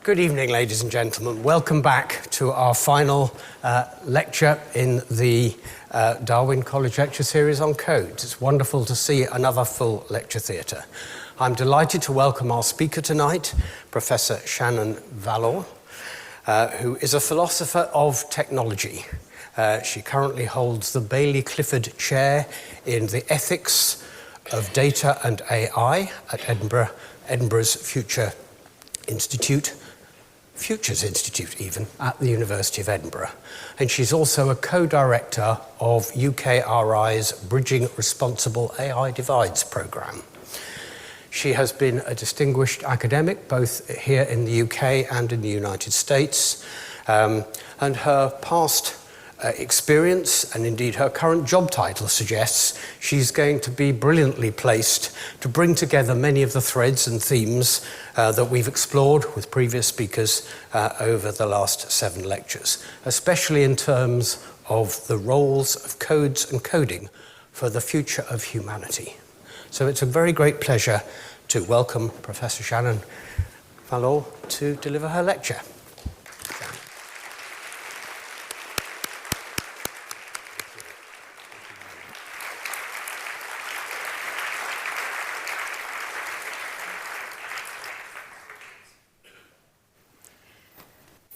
Good evening, ladies and gentlemen. Welcome back to our final lecture in the Darwin College Lecture Series on Codes. It's wonderful to see another full lecture theatre. I'm delighted to welcome our speaker tonight, Professor Shannon Vallor, who is a philosopher of technology. She currently holds the Baillie Gifford Chair in the Ethics of Data and AI at Edinburgh's Futures Institute even, at the University of Edinburgh. And she's also a co-director of UKRI's Bridging Responsible AI Divides programme. She has been a distinguished academic, both here in the UK and in the United States. And her past experience, and indeed her current job title, suggests she's going to be brilliantly placed to bring together many of the threads and themes that we've explored with previous speakers over the last 7 lectures, especially in terms of the roles of codes and coding for the future of humanity. So it's a very great pleasure to welcome Professor Shannon Vallor to deliver her lecture.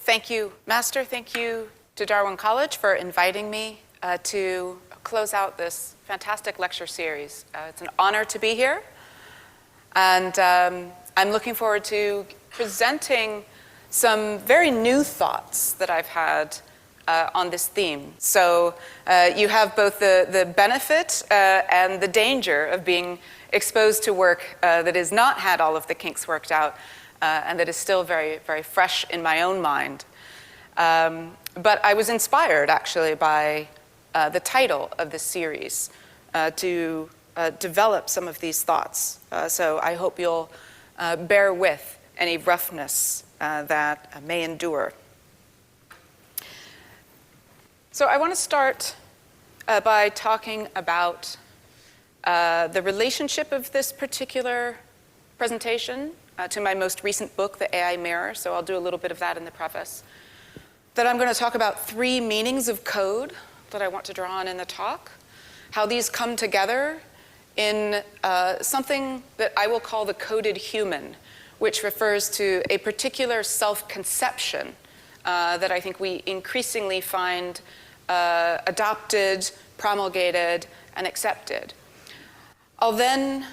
Thank you, Master. Thank you to Darwin College for inviting me to close out this fantastic lecture series. It's an honor to be here, and I'm looking forward to presenting some very new thoughts that I've had on this theme. So you have both the benefit and the danger of being exposed to work that has not had all of the kinks worked out, and that is still very, very fresh in my own mind. But I was inspired, actually, by the title of this series to develop some of these thoughts. So I hope you'll bear with any roughness that may endure. So I want to start by talking about the relationship of this particular presentation to my most recent book, The AI Mirror. So I'll do a little bit of that in the preface. Then I'm going to talk about 3 meanings of code that I want to draw on in the talk, how these come together in something that I will call the coded human, which refers to a particular self-conception that I think we increasingly find adopted, promulgated, and accepted. I'll then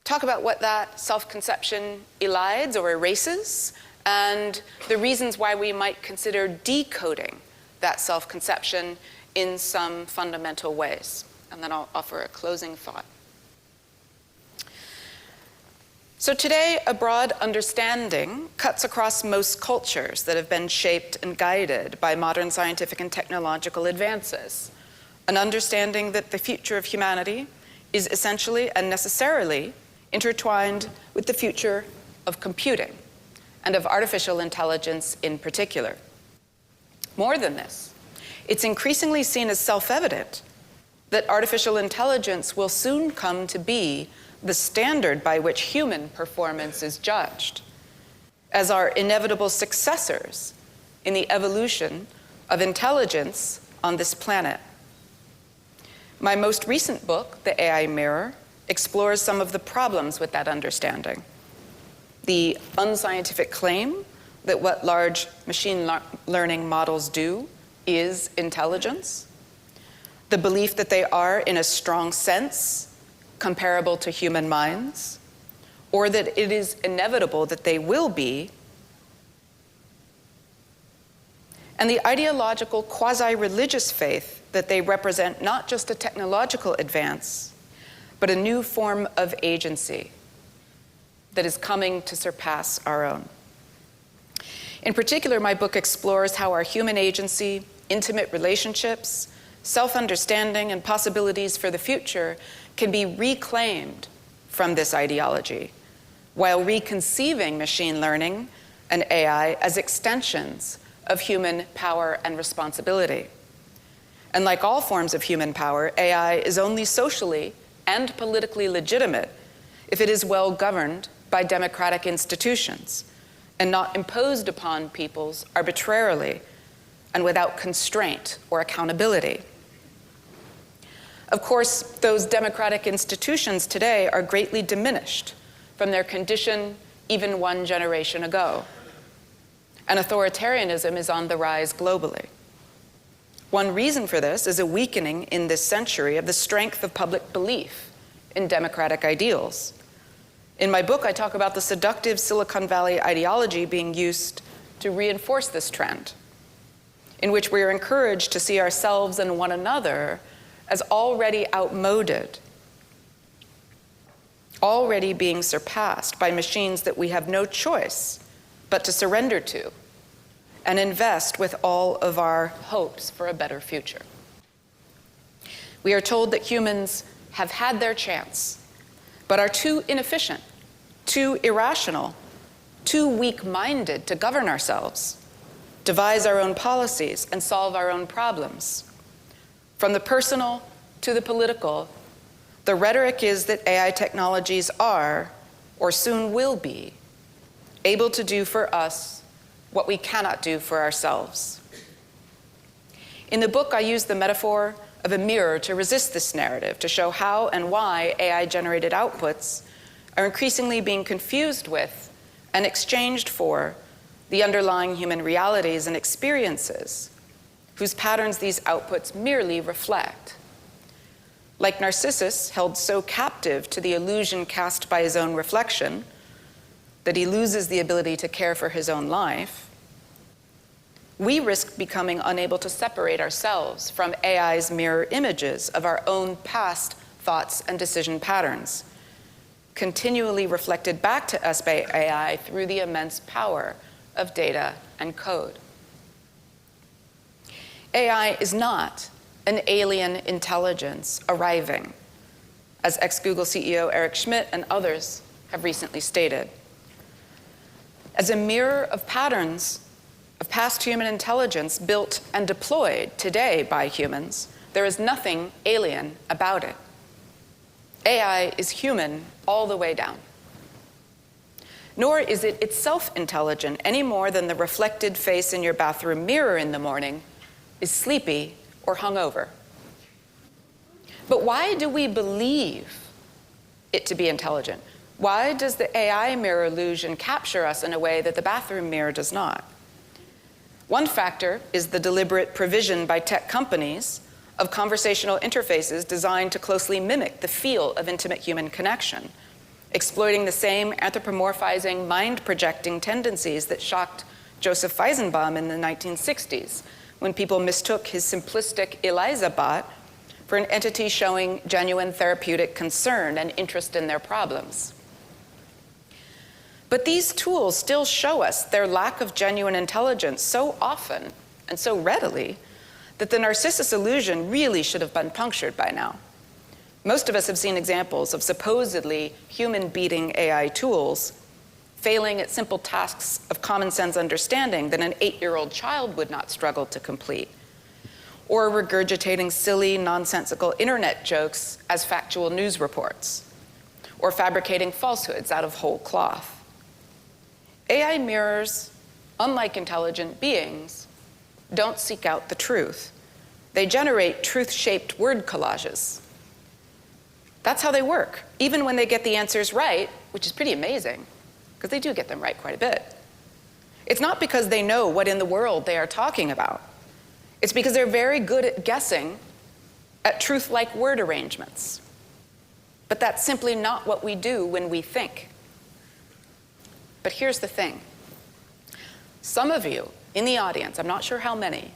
talk about what that self-conception elides or erases, and the reasons why we might consider decoding that self-conception in some fundamental ways. And then I'll offer a closing thought. So today, a broad understanding cuts across most cultures that have been shaped and guided by modern scientific and technological advances. An understanding that the future of humanity is essentially and necessarily intertwined with the future of computing, and of artificial intelligence in particular. More than this, it's increasingly seen as self-evident that artificial intelligence will soon come to be the standard by which human performance is judged, as our inevitable successors in the evolution of intelligence on this planet. My most recent book, The AI Mirror, explores some of the problems with that understanding. The unscientific claim that what large machine learning models do is intelligence, the belief that they are, in a strong sense, comparable to human minds, or that it is inevitable that they will be, and the ideological quasi-religious faith that they represent not just a technological advance, but a new form of agency that is coming to surpass our own. In particular, my book explores how our human agency, intimate relationships, self-understanding, and possibilities for the future can be reclaimed from this ideology, while reconceiving machine learning and AI as extensions of human power and responsibility. And like all forms of human power, AI is only socially and politically legitimate if it is well governed by democratic institutions and not imposed upon peoples arbitrarily and without constraint or accountability. Of course, those democratic institutions today are greatly diminished from their condition even one generation ago, and authoritarianism is on the rise globally. One reason for this is a weakening in this century of the strength of public belief in democratic ideals. In my book, I talk about the seductive Silicon Valley ideology being used to reinforce this trend, in which we are encouraged to see ourselves and one another as already outmoded, already being surpassed by machines that we have no choice but to surrender to and invest with all of our hopes for a better future. We are told that humans have had their chance, but are too inefficient, too irrational, too weak-minded to govern ourselves, devise our own policies, and solve our own problems. From the personal to the political, the rhetoric is that AI technologies are, or soon will be, able to do for us what we cannot do for ourselves. In the book, I use the metaphor of a mirror to resist this narrative, to show how and why AI-generated outputs are increasingly being confused with and exchanged for the underlying human realities and experiences whose patterns these outputs merely reflect. Like Narcissus, held so captive to the illusion cast by his own reflection that he loses the ability to care for his own life, we risk becoming unable to separate ourselves from AI's mirror images of our own past thoughts and decision patterns, continually reflected back to us by AI through the immense power of data and code. AI is not an alien intelligence arriving, as ex-Google CEO Eric Schmidt and others have recently stated. As a mirror of patterns of past human intelligence built and deployed today by humans, there is nothing alien about it. AI is human all the way down. Nor is it itself intelligent any more than the reflected face in your bathroom mirror in the morning is sleepy or hungover. But why do we believe it to be intelligent? Why does the AI mirror illusion capture us in a way that the bathroom mirror does not? One factor is the deliberate provision by tech companies of conversational interfaces designed to closely mimic the feel of intimate human connection, exploiting the same anthropomorphizing, mind-projecting tendencies that shocked Joseph Weizenbaum in the 1960s, when people mistook his simplistic ELIZA bot for an entity showing genuine therapeutic concern and interest in their problems. But these tools still show us their lack of genuine intelligence so often and so readily that the Narcissus illusion really should have been punctured by now. Most of us have seen examples of supposedly human-beating AI tools failing at simple tasks of common sense understanding that an 8-year-old child would not struggle to complete, or regurgitating silly, nonsensical internet jokes as factual news reports, or fabricating falsehoods out of whole cloth. AI mirrors, unlike intelligent beings, don't seek out the truth. They generate truth-shaped word collages. That's how they work, even when they get the answers right, which is pretty amazing, because they do get them right quite a bit. It's not because they know what in the world they are talking about. It's because they're very good at guessing at truth-like word arrangements. But that's simply not what we do when we think. But here's the thing. Some of you in the audience, I'm not sure how many,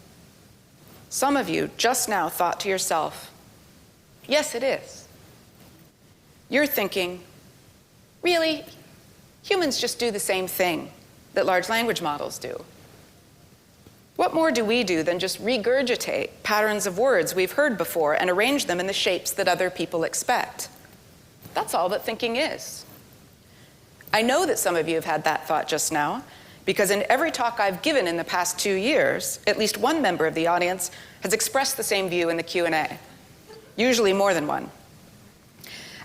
some of you just now thought to yourself, yes, it is. You're thinking, really? Humans just do the same thing that large language models do. What more do we do than just regurgitate patterns of words we've heard before and arrange them in the shapes that other people expect? That's all that thinking is. I know that some of you have had that thought just now, because in every talk I've given in the past 2 years, at least one member of the audience has expressed the same view in the Q&A, usually more than one.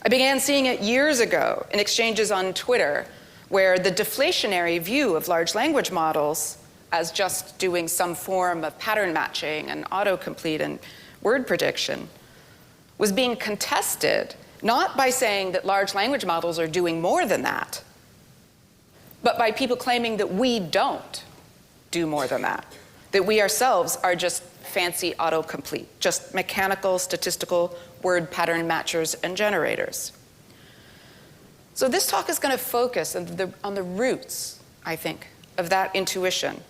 I began seeing it years ago in exchanges on Twitter where the deflationary view of large language models as just doing some form of pattern matching and autocomplete and word prediction was being contested not by saying that large language models are doing more than that, but by people claiming that we don't do more than that we ourselves are just fancy autocomplete, just mechanical, statistical word pattern matchers and generators. So this talk is going to focus on the roots, I think, of that intuition,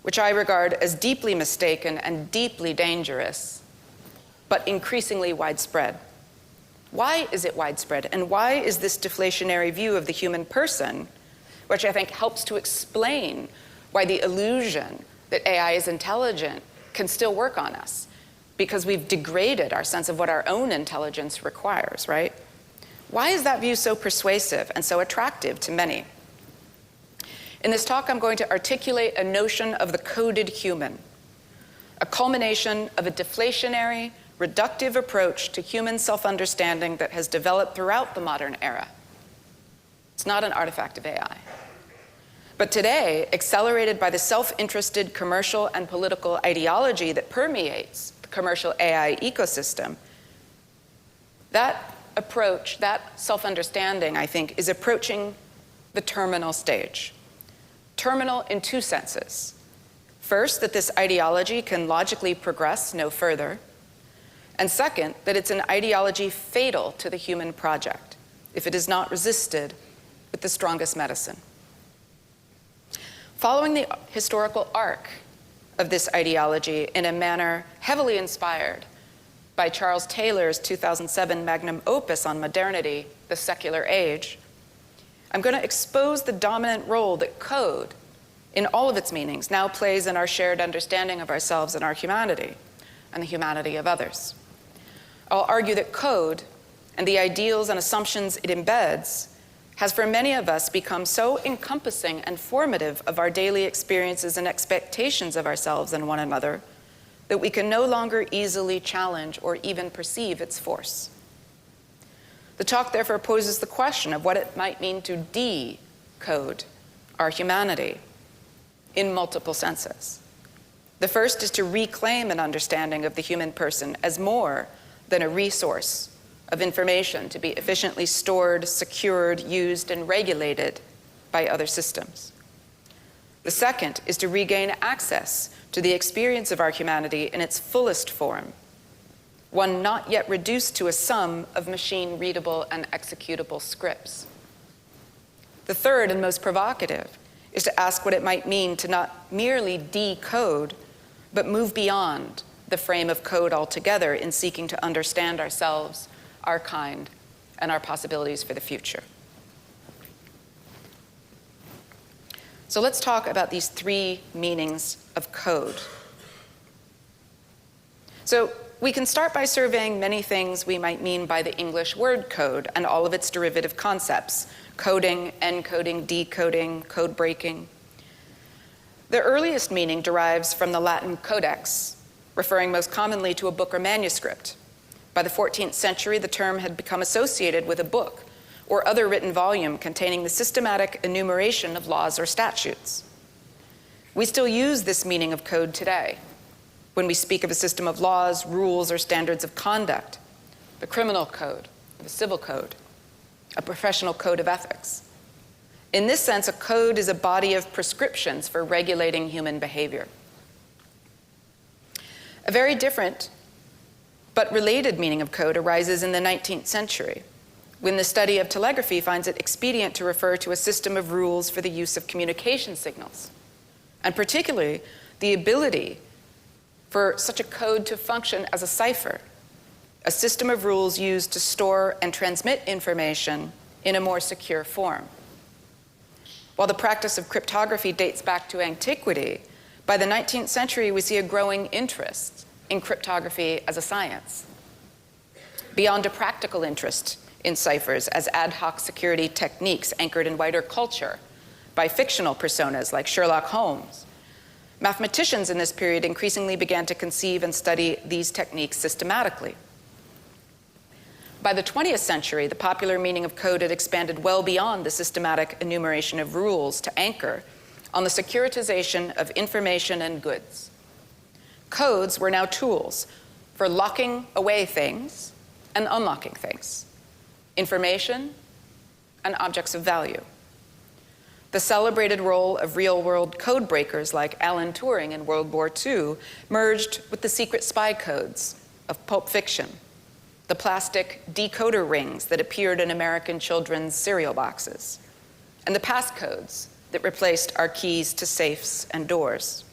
which I regard as deeply mistaken and deeply dangerous, but increasingly widespread. Why is it widespread? And why is this deflationary view of the human person, which I think helps to explain why the illusion that AI is intelligent can still work on us? Because we've degraded our sense of what our own intelligence requires, right? Why is that view so persuasive and so attractive to many? In this talk, I'm going to articulate a notion of the coded human, a culmination of a deflationary, reductive approach to human self-understanding that has developed throughout the modern era. It's not an artifact of AI. But today, accelerated by the self-interested commercial and political ideology that permeates the commercial AI ecosystem, that approach, that self-understanding, I think, is approaching the terminal stage. Terminal in two senses. First, that this ideology can logically progress no further. And second, that it's an ideology fatal to the human project if it is not resisted with the strongest medicine. Following the historical arc of this ideology in a manner heavily inspired by Charles Taylor's 2007 magnum opus on modernity, The Secular Age, I'm going to expose the dominant role that code, in all of its meanings, now plays in our shared understanding of ourselves and our humanity, and the humanity of others. I'll argue that code, and the ideals and assumptions it embeds, has for many of us become so encompassing and formative of our daily experiences and expectations of ourselves and one another that we can no longer easily challenge or even perceive its force. The talk therefore poses the question of what it might mean to decode our humanity in multiple senses. The first is to reclaim an understanding of the human person as more than a resource of information to be efficiently stored, secured, used, and regulated by other systems. The second is to regain access to the experience of our humanity in its fullest form, one not yet reduced to a sum of machine-readable and executable scripts. The third and most provocative is to ask what it might mean to not merely decode, but move beyond the frame of code altogether in seeking to understand ourselves, our kind, and our possibilities for the future. So let's talk about these three meanings of code. So we can start by surveying many things we might mean by the English word code and all of its derivative concepts: coding, encoding, decoding, code breaking. The earliest meaning derives from the Latin codex, referring most commonly to a book or manuscript. By the 14th century, the term had become associated with a book or other written volume containing the systematic enumeration of laws or statutes. We still use this meaning of code today when we speak of a system of laws, rules, or standards of conduct, the criminal code, the civil code, a professional code of ethics. In this sense, a code is a body of prescriptions for regulating human behavior. A very different but related meaning of code arises in the 19th century, when the study of telegraphy finds it expedient to refer to a system of rules for the use of communication signals, and particularly the ability for such a code to function as a cipher, a system of rules used to store and transmit information in a more secure form. While the practice of cryptography dates back to antiquity, by the 19th century we see a growing interest in cryptography as a science, beyond a practical interest in ciphers as ad hoc security techniques anchored in wider culture by fictional personas like Sherlock Holmes. Mathematicians in this period increasingly began to conceive and study these techniques systematically. By the 20th century, the popular meaning of code had expanded well beyond the systematic enumeration of rules to anchor on the securitization of information and goods. Codes were now tools for locking away things and unlocking things, information and objects of value. The celebrated role of real-world code breakers like Alan Turing in World War II merged with the secret spy codes of Pulp Fiction, the plastic decoder rings that appeared in American children's cereal boxes, and the passcodes that replaced our keys to safes and doors.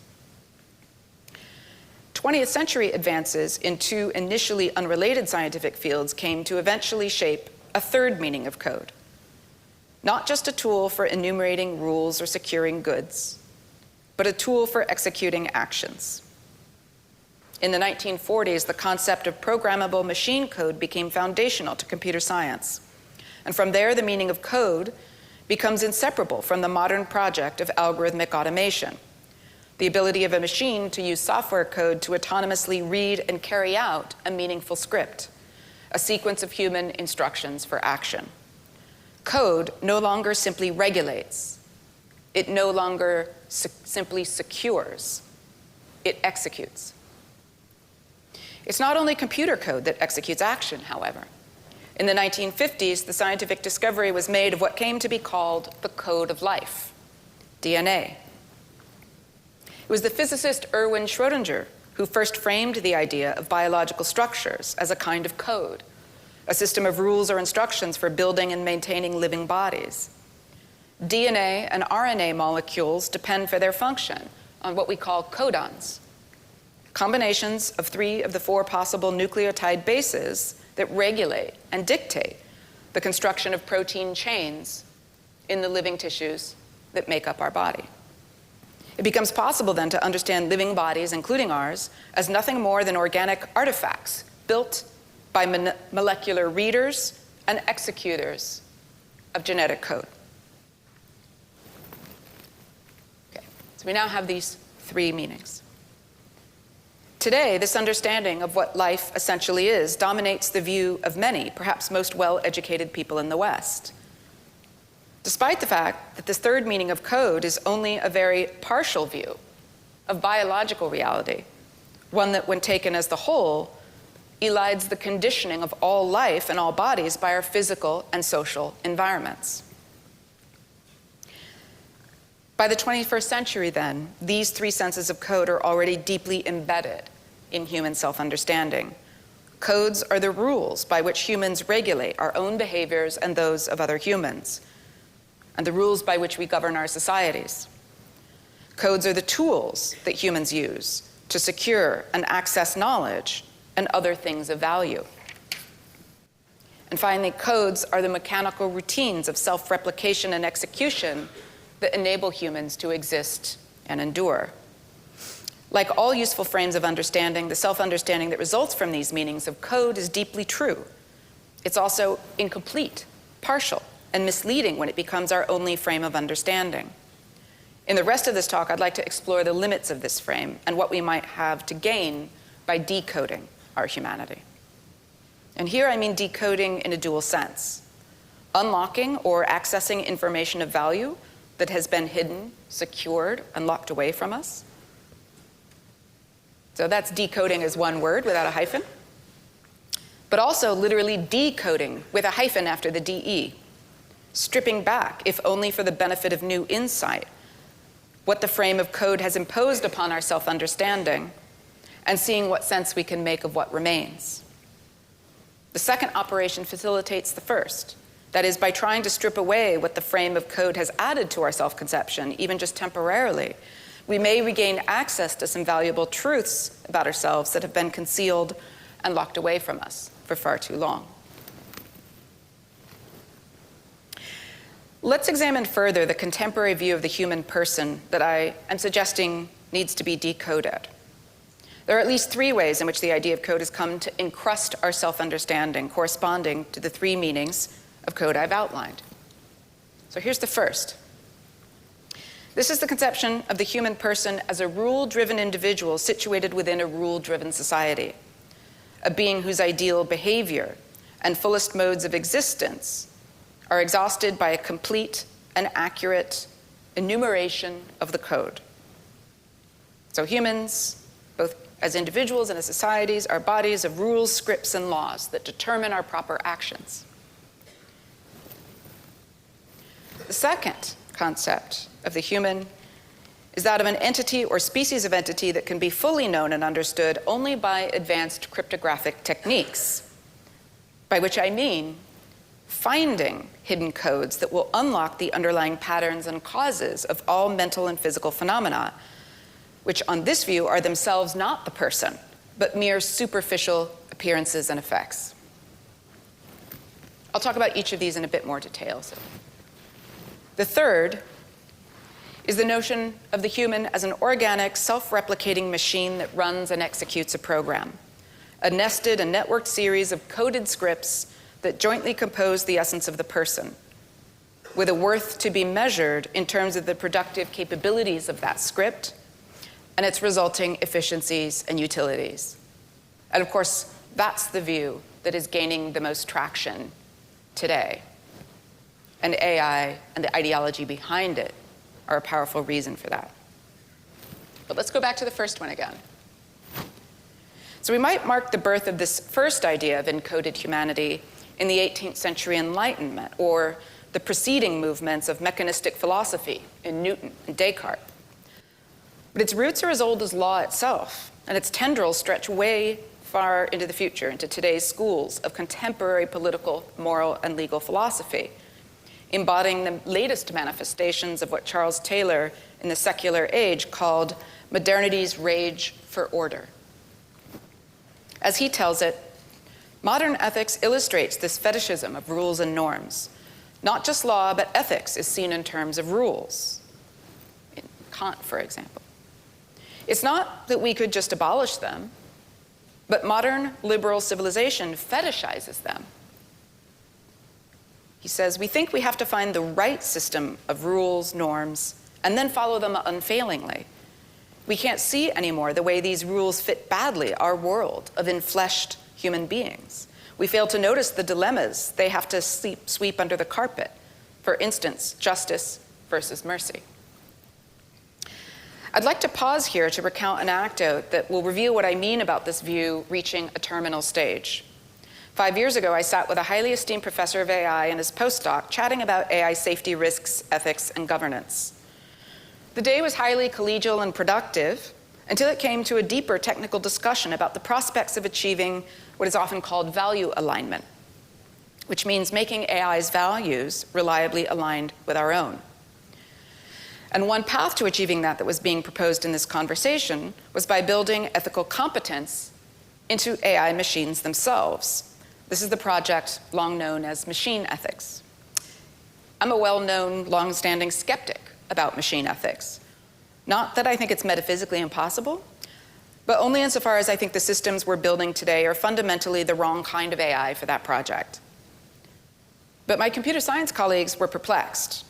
20th century advances in two initially unrelated scientific fields came to eventually shape a third meaning of code. Not just a tool for enumerating rules or securing goods, but a tool for executing actions. In the 1940s, the concept of programmable machine code became foundational to computer science. And from there, the meaning of code becomes inseparable from the modern project of algorithmic automation, the ability of a machine to use software code to autonomously read and carry out a meaningful script, a sequence of human instructions for action. Code no longer simply regulates. It no longer simply secures. It executes. It's not only computer code that executes action, however. In the 1950s, the scientific discovery was made of what came to be called the code of life, DNA. It was the physicist Erwin Schrödinger who first framed the idea of biological structures as a kind of code, a system of rules or instructions for building and maintaining living bodies. DNA and RNA molecules depend for their function on what we call codons, combinations of 3 of the 4 possible nucleotide bases that regulate and dictate the construction of protein chains in the living tissues that make up our body. It becomes possible then to understand living bodies, including ours, as nothing more than organic artifacts built by molecular readers and executors of genetic code. Okay, so we now have these 3 meanings. Today, this understanding of what life essentially is dominates the view of many, perhaps most well-educated people in the West. Despite the fact that this third meaning of code is only a very partial view of biological reality, one that, when taken as the whole, elides the conditioning of all life and all bodies by our physical and social environments. By the 21st century, then, these 3 senses of code are already deeply embedded in human self-understanding. Codes are the rules by which humans regulate our own behaviors and those of other humans, and the rules by which we govern our societies. Codes are the tools that humans use to secure and access knowledge and other things of value. And finally, codes are the mechanical routines of self-replication and execution that enable humans to exist and endure. Like all useful frames of understanding, the self-understanding that results from these meanings of code is deeply true. It's also incomplete, partial, and misleading when it becomes our only frame of understanding. In the rest of this talk, I'd like to explore the limits of this frame and what we might have to gain by decoding our humanity. And here I mean decoding in a dual sense: unlocking or accessing information of value that has been hidden, secured, and locked away from us. So that's decoding as one word without a hyphen. But also literally decoding with a hyphen after the DE, stripping back, if only for the benefit of new insight, what the frame of code has imposed upon our self-understanding, and seeing what sense we can make of what remains. The second operation facilitates the first. That is, by trying to strip away what the frame of code has added to our self-conception, even just temporarily, we may regain access to some valuable truths about ourselves that have been concealed and locked away from us for far too long. Let's examine further the contemporary view of the human person that I am suggesting needs to be decoded. There are at least 3 ways in which the idea of code has come to encrust our self-understanding, corresponding to the 3 meanings of code I've outlined. So here's the first. This is the conception of the human person as a rule-driven individual situated within a rule-driven society, a being whose ideal behavior and fullest modes of existence are exhausted by a complete and accurate enumeration of the code. So humans, both as individuals and as societies, are bodies of rules, scripts, and laws that determine our proper actions. The second concept of the human is that of an entity or species of entity that can be fully known and understood only by advanced cryptographic techniques, by which I mean finding hidden codes that will unlock the underlying patterns and causes of all mental and physical phenomena, which on this view are themselves not the person, but mere superficial appearances and effects. I'll talk about each of these in a bit more detail. The third is the notion of the human as an organic, self-replicating machine that runs and executes a program, a nested and networked series of coded scripts that jointly compose the essence of the person, with a worth to be measured in terms of the productive capabilities of that script and its resulting efficiencies and utilities. And of course, that's the view that is gaining the most traction today. And AI and the ideology behind it are a powerful reason for that. But let's go back to the first one again. So we might mark the birth of this first idea of encoded humanity in the 18th century Enlightenment, or the preceding movements of mechanistic philosophy in Newton and Descartes. But its roots are as old as law itself, and its tendrils stretch way far into the future, into today's schools of contemporary political, moral, and legal philosophy, embodying the latest manifestations of what Charles Taylor in the secular age called modernity's rage for order. As he tells it, modern ethics illustrates this fetishism of rules and norms. Not just law, but ethics is seen in terms of rules. In Kant, for example. It's not that we could just abolish them, but modern liberal civilization fetishizes them. He says, we think we have to find the right system of rules, norms, and then follow them unfailingly. We can't see anymore the way these rules fit badly our world of enfleshed human beings. We fail to notice the dilemmas they have to sweep under the carpet. For instance, justice versus mercy. I'd like to pause here to recount an anecdote that will reveal what I mean about this view reaching a terminal stage. 5 years ago, I sat with a highly esteemed professor of AI and his postdoc chatting about AI safety risks, ethics, and governance. The day was highly collegial and productive until it came to a deeper technical discussion about the prospects of achieving what is often called value alignment, which means making AI's values reliably aligned with our own. And one path to achieving that was being proposed in this conversation was by building ethical competence into AI machines themselves. This is the project long known as machine ethics. I'm a well-known, long-standing skeptic about machine ethics. Not that I think it's metaphysically impossible, but only insofar as I think the systems we're building today are fundamentally the wrong kind of AI for that project. But my computer science colleagues were perplexed.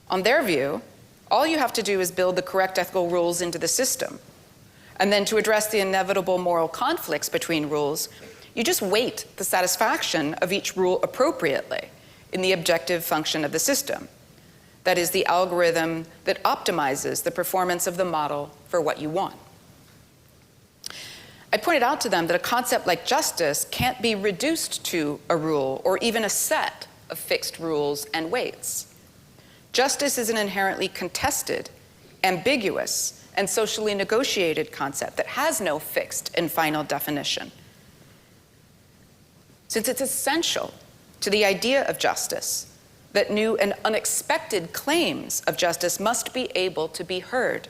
On their view, all you have to do is build the correct ethical rules into the system. And then to address the inevitable moral conflicts between rules, you just weight the satisfaction of each rule appropriately in the objective function of the system. That is, the algorithm that optimizes the performance of the model for what you want. I pointed out to them that a concept like justice can't be reduced to a rule or even a set of fixed rules and weights. Justice is an inherently contested, ambiguous, and socially negotiated concept that has no fixed and final definition. Since it's essential to the idea of justice that new and unexpected claims of justice must be able to be heard.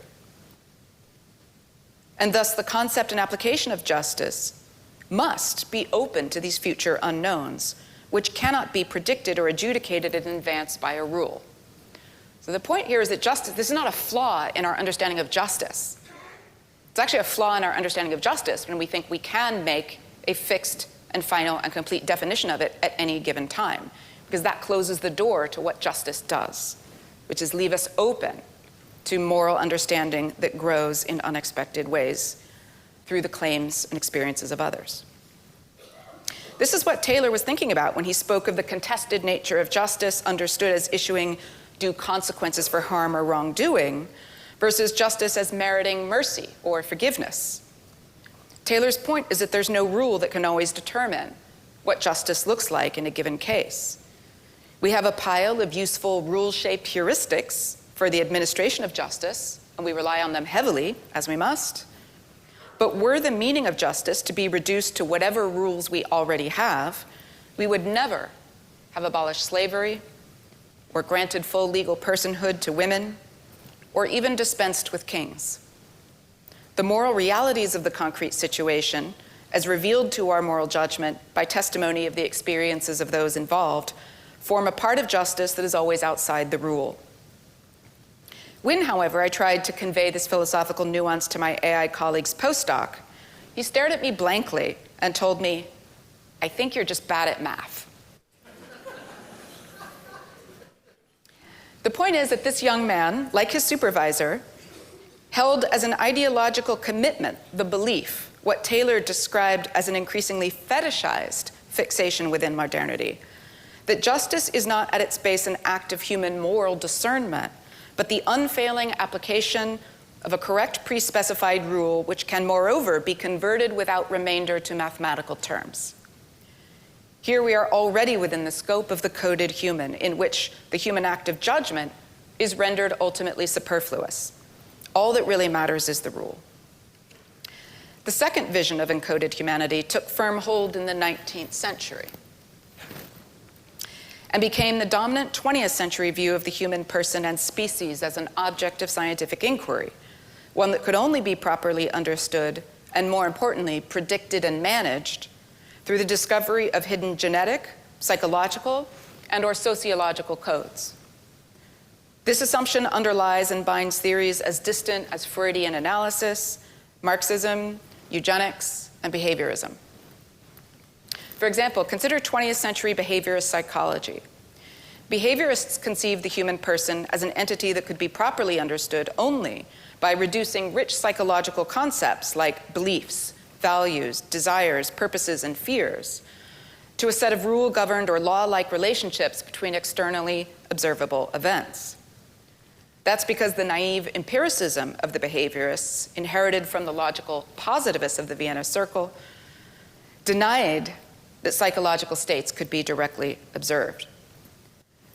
And thus the concept and application of justice must be open to these future unknowns, which cannot be predicted or adjudicated in advance by a rule. So the point here is that justice, this is not a flaw in our understanding of justice. It's actually a flaw in our understanding of justice when we think we can make a fixed and final and complete definition of it at any given time, because that closes the door to what justice does, which is leave us open to moral understanding that grows in unexpected ways through the claims and experiences of others. This is what Taylor was thinking about when he spoke of the contested nature of justice, understood as issuing due consequences for harm or wrongdoing, versus justice as meriting mercy or forgiveness. Taylor's point is that there's no rule that can always determine what justice looks like in a given case. We have a pile of useful rule-shaped heuristics for the administration of justice, and we rely on them heavily, as we must. But were the meaning of justice to be reduced to whatever rules we already have, we would never have abolished slavery, or granted full legal personhood to women, or even dispensed with kings. The moral realities of the concrete situation, as revealed to our moral judgment by testimony of the experiences of those involved, form a part of justice that is always outside the rule. When, however, I tried to convey this philosophical nuance to my AI colleague's postdoc, he stared at me blankly and told me, "I think you're just bad at math." The point is that this young man, like his supervisor, held as an ideological commitment the belief, what Taylor described as an increasingly fetishized fixation within modernity, that justice is not at its base an act of human moral discernment, but the unfailing application of a correct pre-specified rule which can moreover be converted without remainder to mathematical terms. Here we are already within the scope of the coded human, in which the human act of judgment is rendered ultimately superfluous. All that really matters is the rule. The second vision of encoded humanity took firm hold in the 19th century and became the dominant 20th century view of the human person and species as an object of scientific inquiry, one that could only be properly understood and, more importantly, predicted and managed through the discovery of hidden genetic, psychological, and/or sociological codes. This assumption underlies and binds theories as distant as Freudian analysis, Marxism, eugenics, and behaviorism. For example, consider 20th century behaviorist psychology. Behaviorists conceived the human person as an entity that could be properly understood only by reducing rich psychological concepts like beliefs, values, desires, purposes, and fears to a set of rule-governed or law-like relationships between externally observable events. That's because the naive empiricism of the behaviorists, inherited from the logical positivists of the Vienna Circle, denied that psychological states could be directly observed.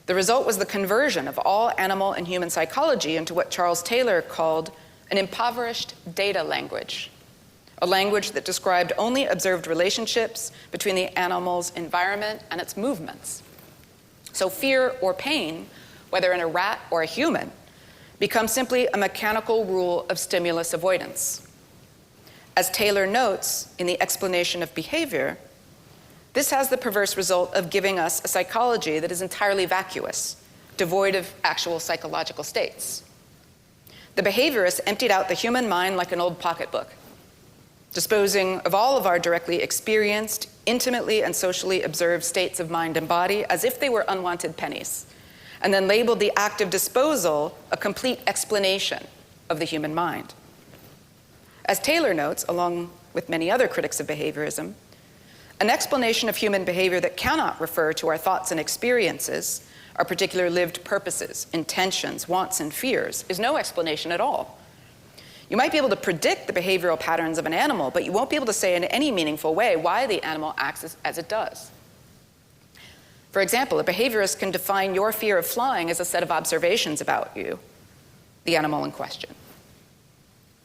The result was the conversion of all animal and human psychology into what Charles Taylor called an impoverished data language, a language that described only observed relationships between the animal's environment and its movements. So fear or pain, whether in a rat or a human, becomes simply a mechanical rule of stimulus avoidance. As Taylor notes in the explanation of behavior, this has the perverse result of giving us a psychology that is entirely vacuous, devoid of actual psychological states. The behaviorists emptied out the human mind like an old pocketbook, disposing of all of our directly experienced, intimately and socially observed states of mind and body as if they were unwanted pennies, and then labeled the act of disposal a complete explanation of the human mind. As Taylor notes, along with many other critics of behaviorism, an explanation of human behavior that cannot refer to our thoughts and experiences, our particular lived purposes, intentions, wants, and fears, is no explanation at all. You might be able to predict the behavioral patterns of an animal, but you won't be able to say in any meaningful way why the animal acts as it does. For example, a behaviorist can define your fear of flying as a set of observations about you, the animal in question.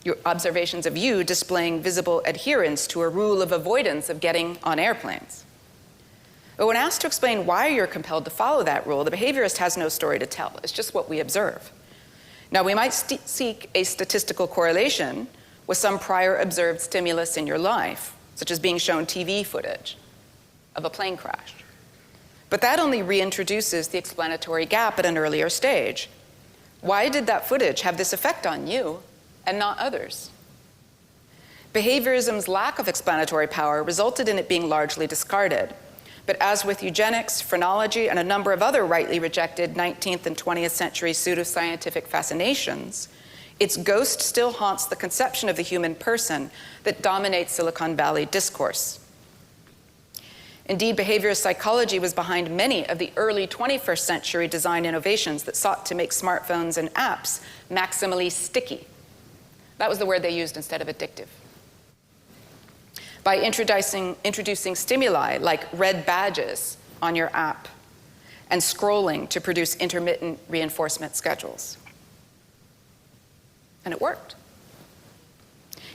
Your observations of you displaying visible adherence to a rule of avoidance of getting on airplanes. But when asked to explain why you're compelled to follow that rule, the behaviorist has no story to tell. It's just what we observe. Now, we might seek a statistical correlation with some prior observed stimulus in your life, such as being shown TV footage of a plane crash. But that only reintroduces the explanatory gap at an earlier stage. Why did that footage have this effect on you and not others? Behaviorism's lack of explanatory power resulted in it being largely discarded. But as with eugenics, phrenology, and a number of other rightly rejected 19th and 20th century pseudoscientific fascinations, its ghost still haunts the conception of the human person that dominates Silicon Valley discourse. Indeed, behaviorist psychology was behind many of the early 21st century design innovations that sought to make smartphones and apps maximally sticky. That was the word they used instead of addictive. By introducing stimuli like red badges on your app and scrolling to produce intermittent reinforcement schedules. And it worked.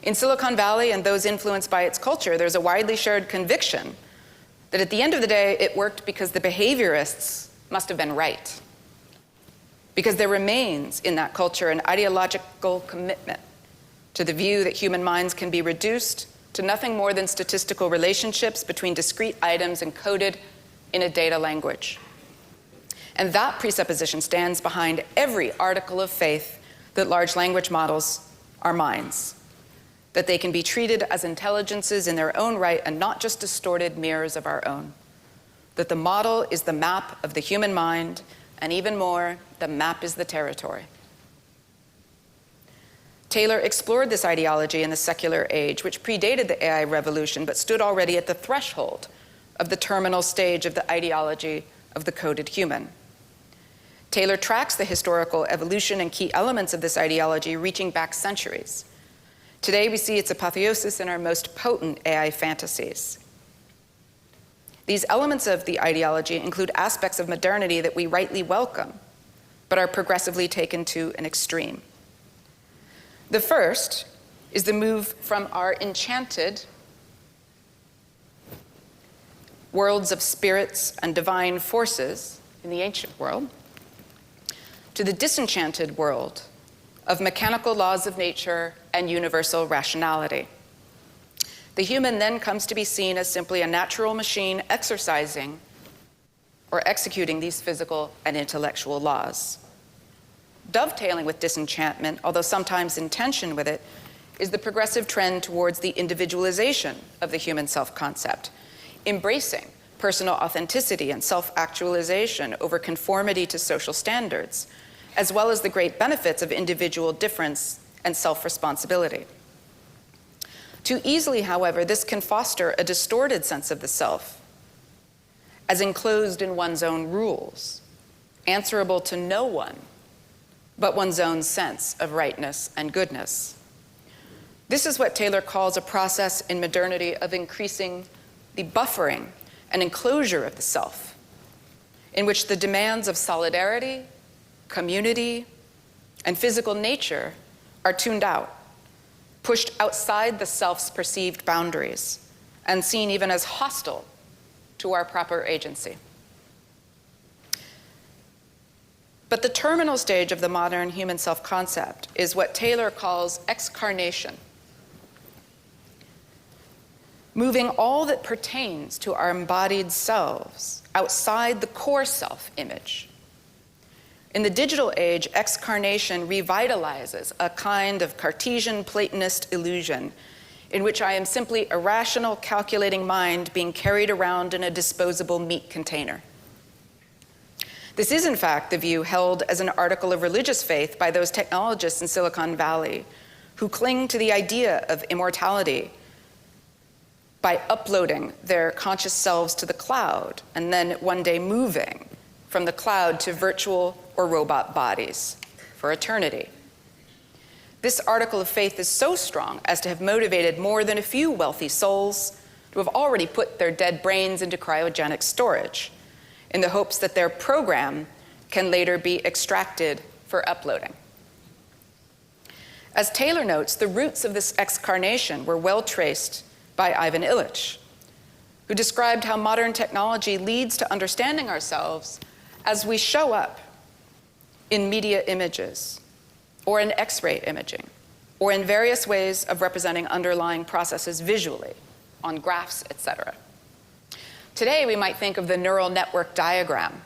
In Silicon Valley and those influenced by its culture, there's a widely shared conviction that at the end of the day, it worked because the behaviorists must have been right. Because there remains in that culture an ideological commitment to the view that human minds can be reduced to nothing more than statistical relationships between discrete items encoded in a data language. And that presupposition stands behind every article of faith that large language models are minds, that they can be treated as intelligences in their own right and not just distorted mirrors of our own, that the model is the map of the human mind, and even more, the map is the territory. Taylor explored this ideology in the secular age, which predated the AI revolution, but stood already at the threshold of the terminal stage of the ideology of the coded human. Taylor tracks the historical evolution and key elements of this ideology reaching back centuries. Today, we see its apotheosis in our most potent AI fantasies. These elements of the ideology include aspects of modernity that we rightly welcome, but are progressively taken to an extreme. The first is the move from our enchanted worlds of spirits and divine forces in the ancient world to the disenchanted world of mechanical laws of nature and universal rationality. The human then comes to be seen as simply a natural machine exercising or executing these physical and intellectual laws. Dovetailing with disenchantment, although sometimes in tension with it, is the progressive trend towards the individualization of the human self-concept, embracing personal authenticity and self-actualization over conformity to social standards, as well as the great benefits of individual difference and self-responsibility. Too easily, however, this can foster a distorted sense of the self, as enclosed in one's own rules, answerable to no one but one's own sense of rightness and goodness. This is what Taylor calls a process in modernity of increasing the buffering and enclosure of the self, in which the demands of solidarity, community, and physical nature are tuned out, pushed outside the self's perceived boundaries, and seen even as hostile to our proper agency. But the terminal stage of the modern human self-concept is what Taylor calls excarnation, moving all that pertains to our embodied selves outside the core self-image. In the digital age, excarnation revitalizes a kind of Cartesian Platonist illusion in which I am simply a rational, calculating mind being carried around in a disposable meat container. This is, in fact, the view held as an article of religious faith by those technologists in Silicon Valley who cling to the idea of immortality by uploading their conscious selves to the cloud and then one day moving from the cloud to virtual or robot bodies for eternity. This article of faith is so strong as to have motivated more than a few wealthy souls to have already put their dead brains into cryogenic storage in the hopes that their program can later be extracted for uploading. As Taylor notes, the roots of this excarnation were well traced by Ivan Illich, who described how modern technology leads to understanding ourselves as we show up in media images, or in X-ray imaging, or in various ways of representing underlying processes visually, on graphs, etc. Today, we might think of the neural network diagram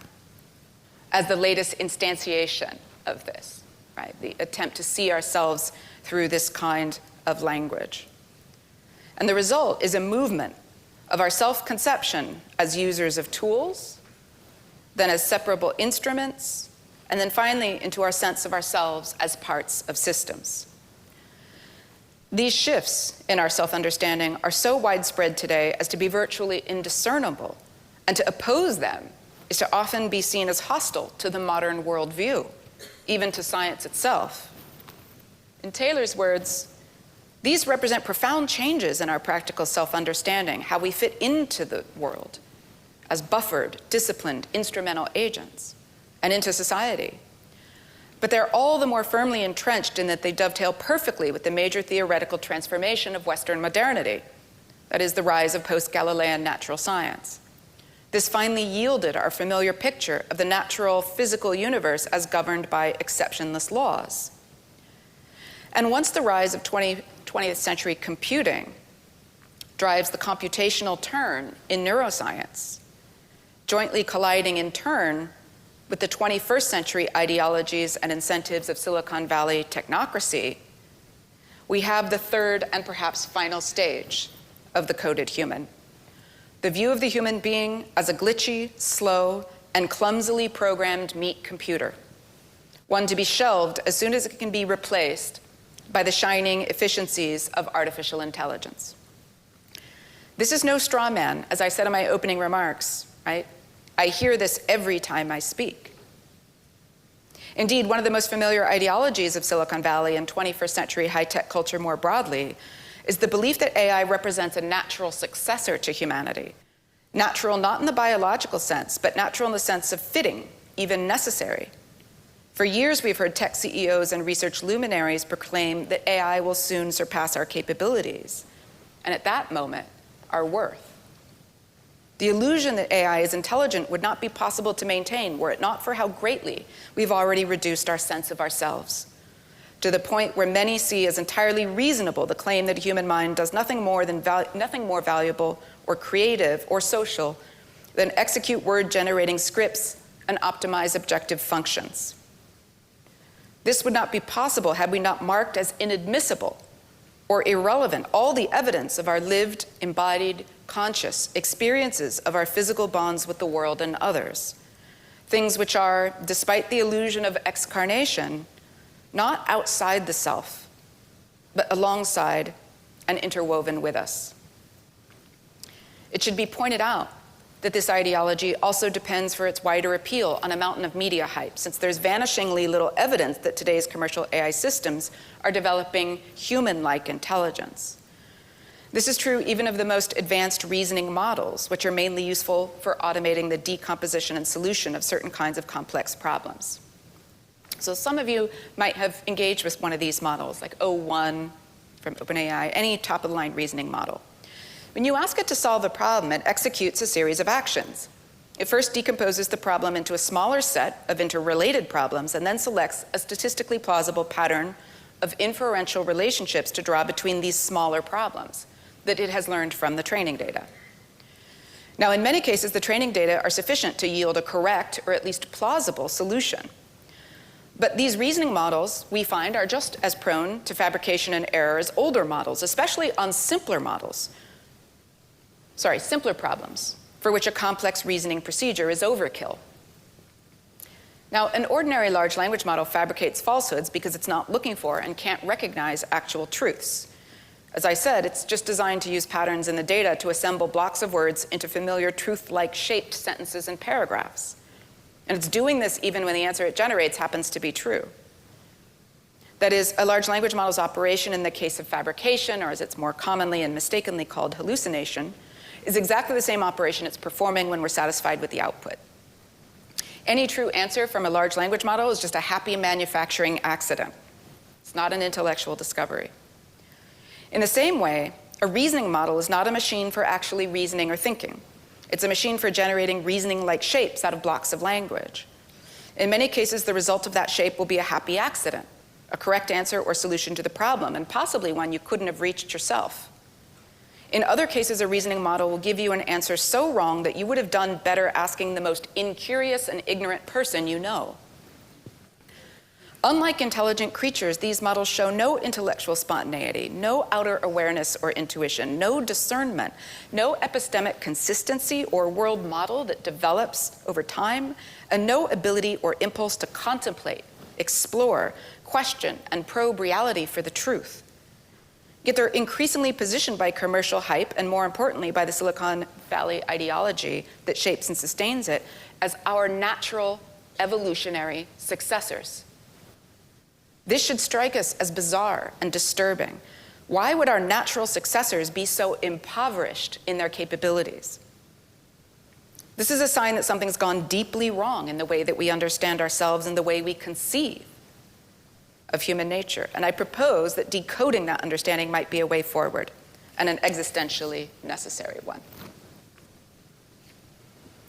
as the latest instantiation of this, right? The attempt to see ourselves through this kind of language. And the result is a movement of our self-conception as users of tools, then as separable instruments, and then finally into our sense of ourselves as parts of systems. These shifts in our self-understanding are so widespread today as to be virtually indiscernible, and to oppose them is to often be seen as hostile to the modern worldview, even to science itself. In Taylor's words, these represent profound changes in our practical self-understanding, how we fit into the world as buffered, disciplined, instrumental agents, and into society. But they're all the more firmly entrenched in that they dovetail perfectly with the major theoretical transformation of Western modernity, that is, the rise of post-Galilean natural science. This finally yielded our familiar picture of the natural physical universe as governed by exceptionless laws. And once the rise of 20th century computing drives the computational turn in neuroscience, jointly colliding in turn with the 21st century ideologies and incentives of Silicon Valley technocracy, we have the third and perhaps final stage of the coded human. The view of the human being as a glitchy, slow, and clumsily programmed meat computer, one to be shelved as soon as it can be replaced by the shining efficiencies of artificial intelligence. This is no straw man, as I said in my opening remarks, right? I hear this every time I speak. Indeed, one of the most familiar ideologies of Silicon Valley and 21st century high-tech culture more broadly is the belief that AI represents a natural successor to humanity. Natural not in the biological sense, but natural in the sense of fitting, even necessary. For years, we've heard tech CEOs and research luminaries proclaim that AI will soon surpass our capabilities, and at that moment, our worth. The illusion that AI is intelligent would not be possible to maintain were it not for how greatly we've already reduced our sense of ourselves, to the point where many see as entirely reasonable the claim that a human mind does nothing more valuable or creative or social than execute word-generating scripts and optimize objective functions. This would not be possible had we not marked as inadmissible or irrelevant all the evidence of our lived, embodied, conscious experiences of our physical bonds with the world and others, things which are, despite the illusion of excarnation, not outside the self, but alongside and interwoven with us. It should be pointed out that this ideology also depends for its wider appeal on a mountain of media hype, since there's vanishingly little evidence that today's commercial AI systems are developing human-like intelligence. This is true even of the most advanced reasoning models, which are mainly useful for automating the decomposition and solution of certain kinds of complex problems. So some of you might have engaged with one of these models, like O1 from OpenAI, any top-of-the-line reasoning model. When you ask it to solve a problem, it executes a series of actions. It first decomposes the problem into a smaller set of interrelated problems and then selects a statistically plausible pattern of inferential relationships to draw between these smaller problems that it has learned from the training data. Now, in many cases, the training data are sufficient to yield a correct or at least plausible solution. But these reasoning models, we find, are just as prone to fabrication and error as older models, especially on simpler problems, for which a complex reasoning procedure is overkill. Now, an ordinary large language model fabricates falsehoods because it's not looking for and can't recognize actual truths. As I said, it's just designed to use patterns in the data to assemble blocks of words into familiar truth-like shaped sentences and paragraphs. And it's doing this even when the answer it generates happens to be true. That is, a large language model's operation in the case of fabrication, or as it's more commonly and mistakenly called hallucination, is exactly the same operation it's performing when we're satisfied with the output. Any true answer from a large language model is just a happy manufacturing accident. It's not an intellectual discovery. In the same way, a reasoning model is not a machine for actually reasoning or thinking. It's a machine for generating reasoning-like shapes out of blocks of language. In many cases, the result of that shape will be a happy accident, a correct answer or solution to the problem, and possibly one you couldn't have reached yourself. In other cases, a reasoning model will give you an answer so wrong that you would have done better asking the most incurious and ignorant person you know. Unlike intelligent creatures, these models show no intellectual spontaneity, no outer awareness or intuition, no discernment, no epistemic consistency or world model that develops over time, and no ability or impulse to contemplate, explore, question, and probe reality for the truth. Yet they're increasingly positioned by commercial hype, and more importantly, by the Silicon Valley ideology that shapes and sustains it, as our natural evolutionary successors. This should strike us as bizarre and disturbing. Why would our natural successors be so impoverished in their capabilities? This is a sign that something's gone deeply wrong in the way that we understand ourselves and the way we conceive of human nature. And I propose that decoding that understanding might be a way forward, and an existentially necessary one.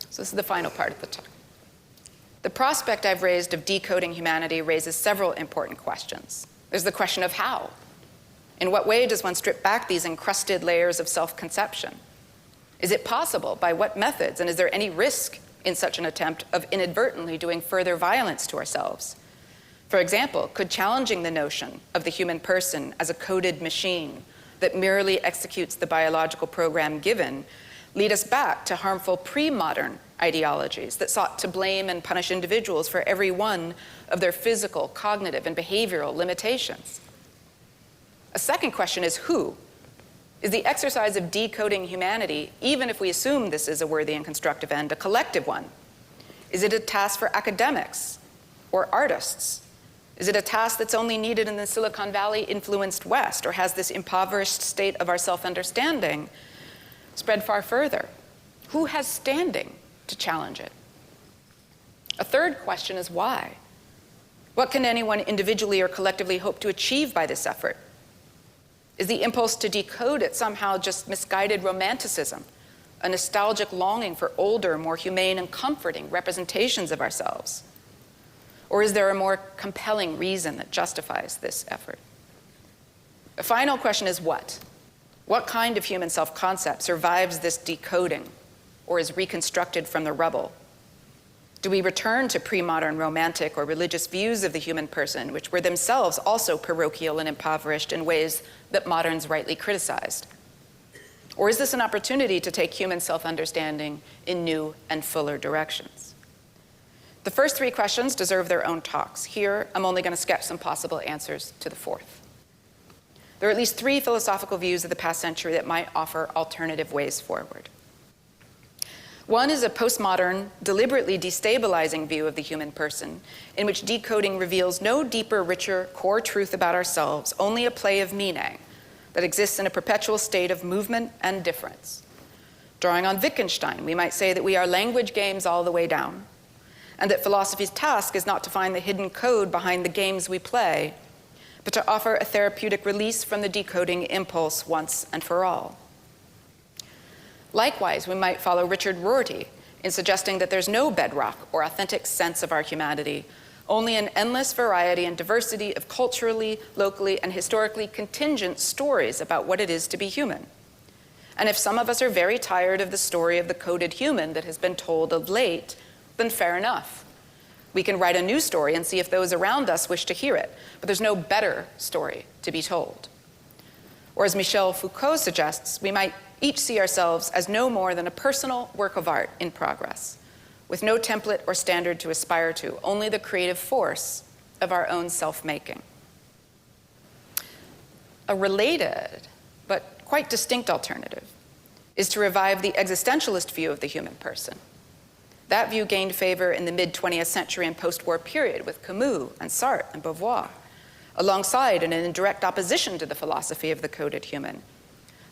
So this is the final part of the talk. The prospect I've raised of decoding humanity raises several important questions. There's the question of how. In what way does one strip back these encrusted layers of self-conception? Is it possible? By what methods? And is there any risk in such an attempt of inadvertently doing further violence to ourselves? For example, could challenging the notion of the human person as a coded machine that merely executes the biological program given lead us back to harmful pre-modern ideologies that sought to blame and punish individuals for every one of their physical, cognitive, and behavioral limitations? A second question is who? Is the exercise of decoding humanity, even if we assume this is a worthy and constructive end, a collective one? Is it a task for academics or artists? Is it a task that's only needed in the Silicon Valley-influenced West, or has this impoverished state of our self-understanding spread far further? Who has standing to challenge it? A third question is why? What can anyone individually or collectively hope to achieve by this effort? Is the impulse to decode it somehow just misguided romanticism, a nostalgic longing for older, more humane and comforting representations of ourselves? Or is there a more compelling reason that justifies this effort? The final question is what? What kind of human self-concept survives this decoding or is reconstructed from the rubble? Do we return to pre-modern romantic or religious views of the human person, which were themselves also parochial and impoverished in ways that moderns rightly criticized? Or is this an opportunity to take human self-understanding in new and fuller directions? The first three questions deserve their own talks. Here, I'm only going to sketch some possible answers to the fourth. There are at least three philosophical views of the past century that might offer alternative ways forward. One is a postmodern, deliberately destabilizing view of the human person, in which decoding reveals no deeper, richer, core truth about ourselves, only a play of meaning that exists in a perpetual state of movement and difference. Drawing on Wittgenstein, we might say that we are language games all the way down, and that philosophy's task is not to find the hidden code behind the games we play, but to offer a therapeutic release from the decoding impulse once and for all. Likewise, we might follow Richard Rorty in suggesting that there's no bedrock or authentic sense of our humanity, only an endless variety and diversity of culturally, locally, and historically contingent stories about what it is to be human. And if some of us are very tired of the story of the coded human that has been told of late, then fair enough. We can write a new story and see if those around us wish to hear it, but there's no better story to be told. Or as Michel Foucault suggests, we might each see ourselves as no more than a personal work of art in progress, with no template or standard to aspire to, only the creative force of our own self-making. A related, but quite distinct alternative is to revive the existentialist view of the human person. That view gained favor in the mid-20th century and post-war period with Camus and Sartre and Beauvoir, alongside and in direct opposition to the philosophy of the coded human.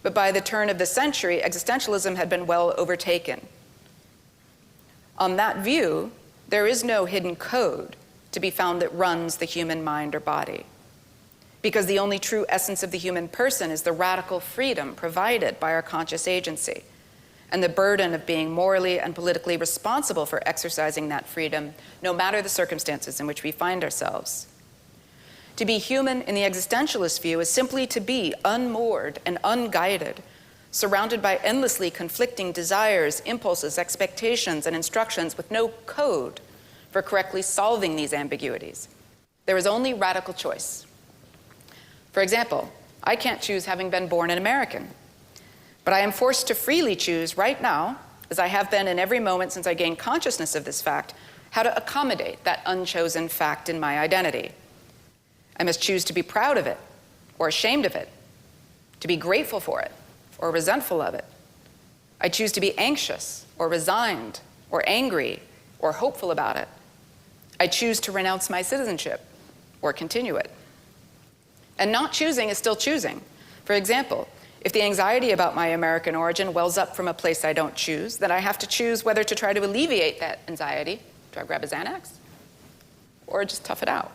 But by the turn of the century, existentialism had been well overtaken. On that view, there is no hidden code to be found that runs the human mind or body, because the only true essence of the human person is the radical freedom provided by our conscious agency, and the burden of being morally and politically responsible for exercising that freedom, no matter the circumstances in which we find ourselves. To be human in the existentialist view is simply to be unmoored and unguided, surrounded by endlessly conflicting desires, impulses, expectations, and instructions with no code for correctly solving these ambiguities. There is only radical choice. For example, I can't choose having been born an American, but I am forced to freely choose right now, as I have been in every moment since I gained consciousness of this fact, how to accommodate that unchosen fact in my identity. I must choose to be proud of it or ashamed of it, to be grateful for it or resentful of it. I choose to be anxious or resigned or angry or hopeful about it. I choose to renounce my citizenship or continue it. And not choosing is still choosing. For example, if the anxiety about my American origin wells up from a place I don't choose, then I have to choose whether to try to alleviate that anxiety. Do I grab a Xanax? Or just tough it out?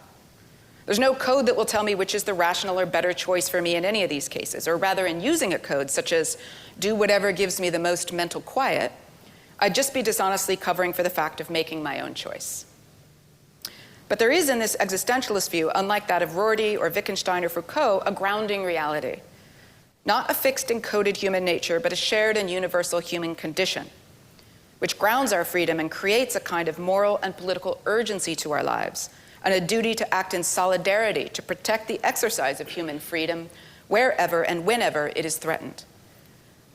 There's no code that will tell me which is the rational or better choice for me in any of these cases, or rather in using a code such as do whatever gives me the most mental quiet, I'd just be dishonestly covering for the fact of making my own choice. But there is in this existentialist view, unlike that of Rorty or Wittgenstein or Foucault, a grounding reality. Not a fixed encoded human nature, but a shared and universal human condition, which grounds our freedom and creates a kind of moral and political urgency to our lives, and a duty to act in solidarity to protect the exercise of human freedom wherever and whenever it is threatened.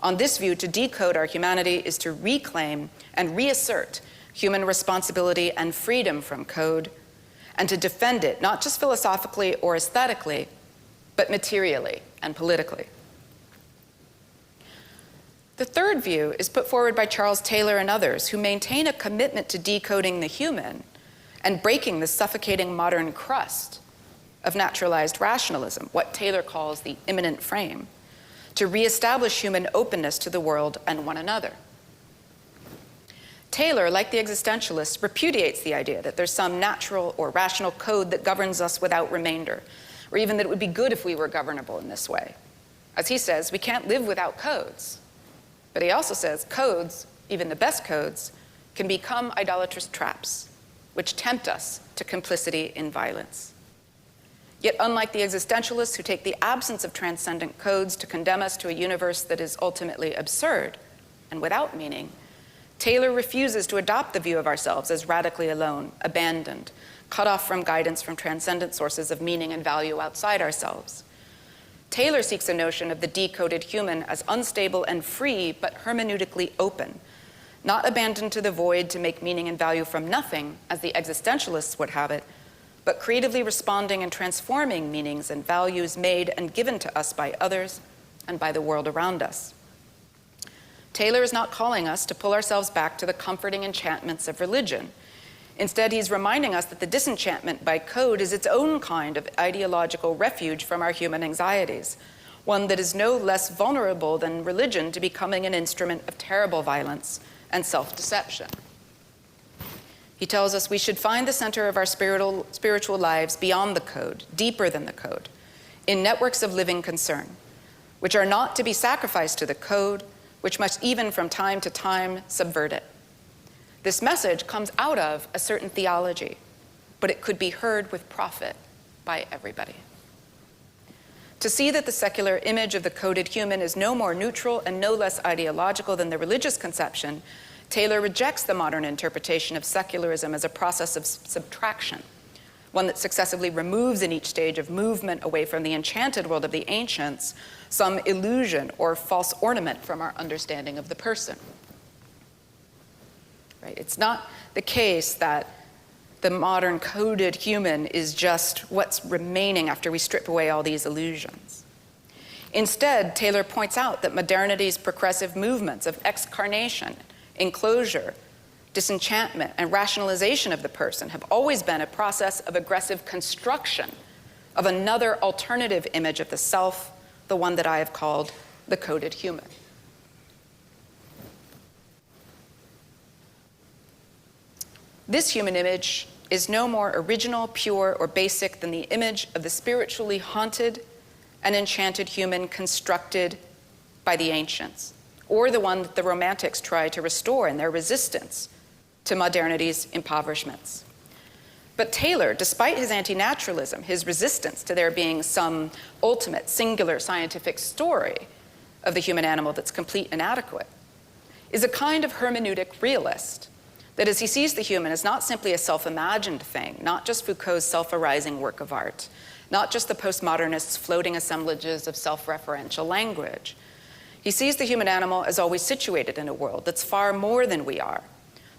On this view, to decode our humanity is to reclaim and reassert human responsibility and freedom from code, and to defend it, not just philosophically or aesthetically, but materially and politically. The third view is put forward by Charles Taylor and others who maintain a commitment to decoding the human and breaking the suffocating modern crust of naturalized rationalism, what Taylor calls the immanent frame, to reestablish human openness to the world and one another. Taylor, like the existentialists, repudiates the idea that there's some natural or rational code that governs us without remainder, or even that it would be good if we were governable in this way. As he says, we can't live without codes. But he also says codes, even the best codes, can become idolatrous traps, which tempt us to complicity in violence. Yet unlike the existentialists who take the absence of transcendent codes to condemn us to a universe that is ultimately absurd and without meaning, Taylor refuses to adopt the view of ourselves as radically alone, abandoned, cut off from guidance from transcendent sources of meaning and value outside ourselves. Taylor seeks a notion of the decoded human as unstable and free, but hermeneutically open, not abandoned to the void to make meaning and value from nothing, as the existentialists would have it, but creatively responding and transforming meanings and values made and given to us by others and by the world around us. Taylor is not calling us to pull ourselves back to the comforting enchantments of religion. Instead, he's reminding us that the disenchantment by code is its own kind of ideological refuge from our human anxieties, one that is no less vulnerable than religion to becoming an instrument of terrible violence and self-deception. He tells us we should find the center of our spiritual lives beyond the code, deeper than the code, in networks of living concern, which are not to be sacrificed to the code, which must even from time to time subvert it. This message comes out of a certain theology, but it could be heard with profit by everybody. To see that the secular image of the coded human is no more neutral and no less ideological than the religious conception, Taylor rejects the modern interpretation of secularism as a process of subtraction, one that successively removes in each stage of movement away from the enchanted world of the ancients some illusion or false ornament from our understanding of the person. Right? It's not the case that the modern coded human is just what's remaining after we strip away all these illusions. Instead, Taylor points out that modernity's progressive movements of excarnation, enclosure, disenchantment, and rationalization of the person have always been a process of aggressive construction of another alternative image of the self, the one that I have called the coded human. This human image is no more original, pure, or basic than the image of the spiritually haunted and enchanted human constructed by the ancients, or the one that the Romantics tried to restore in their resistance to modernity's impoverishments. But Taylor, despite his anti-naturalism, his resistance to there being some ultimate, singular scientific story of the human animal that's complete and adequate, is a kind of hermeneutic realist. That is, he sees the human as not simply a self-imagined thing, not just Foucault's self-arising work of art, not just the postmodernists' floating assemblages of self-referential language. He sees the human animal as always situated in a world that's far more than we are,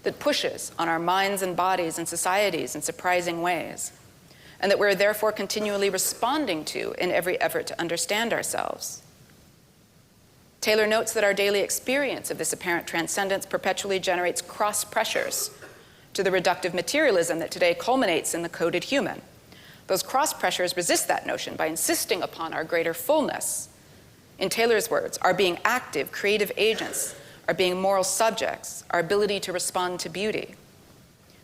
that pushes on our minds and bodies and societies in surprising ways, and that we're therefore continually responding to in every effort to understand ourselves. Taylor notes that our daily experience of this apparent transcendence perpetually generates cross pressures to the reductive materialism that today culminates in the coded human. Those cross pressures resist that notion by insisting upon our greater fullness. In Taylor's words, our being active, creative agents, our being moral subjects, our ability to respond to beauty.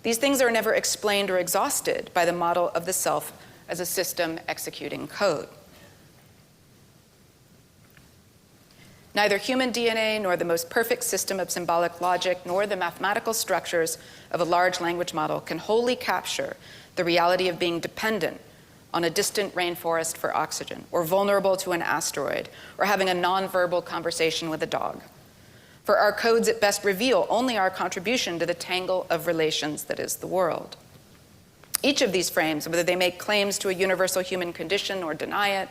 These things are never explained or exhausted by the model of the self as a system executing code. Neither human DNA nor the most perfect system of symbolic logic nor the mathematical structures of a large language model can wholly capture the reality of being dependent on a distant rainforest for oxygen, or vulnerable to an asteroid, or having a nonverbal conversation with a dog. For our codes at best reveal only our contribution to the tangle of relations that is the world. Each of these frames, whether they make claims to a universal human condition or deny it,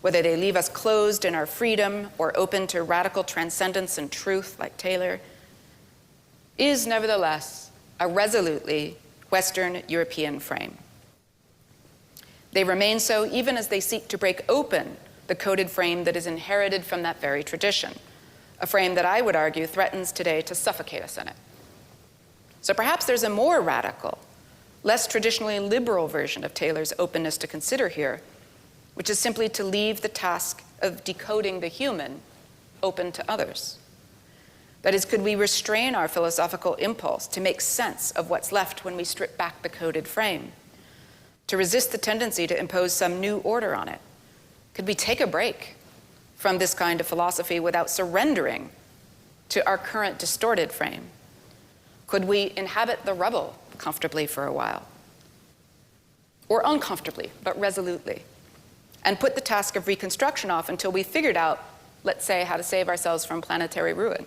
whether they leave us closed in our freedom or open to radical transcendence and truth like Taylor, is nevertheless a resolutely Western European frame. They remain so even as they seek to break open the coded frame that is inherited from that very tradition, a frame that I would argue threatens today to suffocate us in it. So perhaps there's a more radical, less traditionally liberal version of Taylor's openness to consider here, which is simply to leave the task of decoding the human open to others. That is, could we restrain our philosophical impulse to make sense of what's left when we strip back the coded frame, to resist the tendency to impose some new order on it? Could we take a break from this kind of philosophy without surrendering to our current distorted frame? Could we inhabit the rubble comfortably for a while? Or uncomfortably, but resolutely? And put the task of reconstruction off until we figured out, let's say, how to save ourselves from planetary ruin?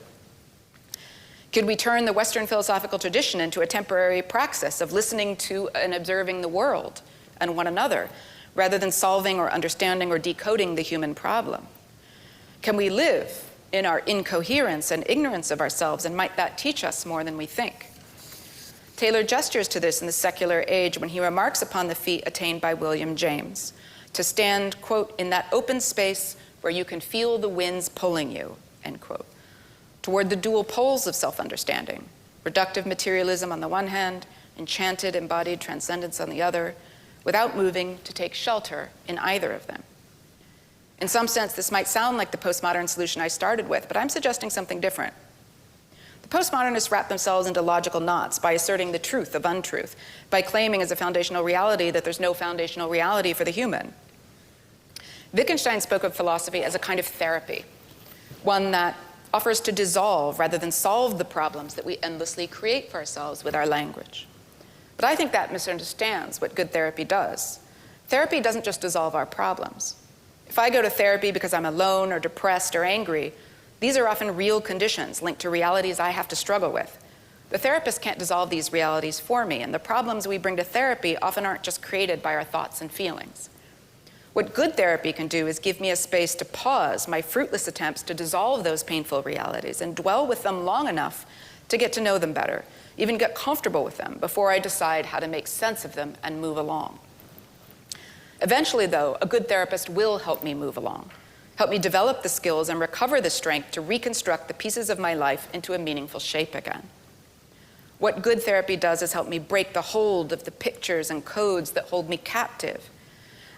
Could we turn the Western philosophical tradition into a temporary praxis of listening to and observing the world and one another, rather than solving or understanding or decoding the human problem? Can we live in our incoherence and ignorance of ourselves, and might that teach us more than we think? Taylor gestures to this in The Secular Age when he remarks upon the feat attained by William James, to stand, quote, in that open space where you can feel the winds pulling you, end quote, toward the dual poles of self-understanding, reductive materialism on the one hand, enchanted embodied transcendence on the other, without moving to take shelter in either of them. In some sense, this might sound like the postmodern solution I started with, but I'm suggesting something different. The postmodernists wrap themselves into logical knots by asserting the truth of untruth, by claiming as a foundational reality that there's no foundational reality for the human. Wittgenstein spoke of philosophy as a kind of therapy, one that offers to dissolve rather than solve the problems that we endlessly create for ourselves with our language. But I think that misunderstands what good therapy does. Therapy doesn't just dissolve our problems. If I go to therapy because I'm alone or depressed or angry, these are often real conditions linked to realities I have to struggle with. The therapist can't dissolve these realities for me, and the problems we bring to therapy often aren't just created by our thoughts and feelings. What good therapy can do is give me a space to pause my fruitless attempts to dissolve those painful realities and dwell with them long enough to get to know them better, even get comfortable with them before I decide how to make sense of them and move along. Eventually, though, a good therapist will help me move along, help me develop the skills and recover the strength to reconstruct the pieces of my life into a meaningful shape again. What good therapy does is help me break the hold of the pictures and codes that hold me captive,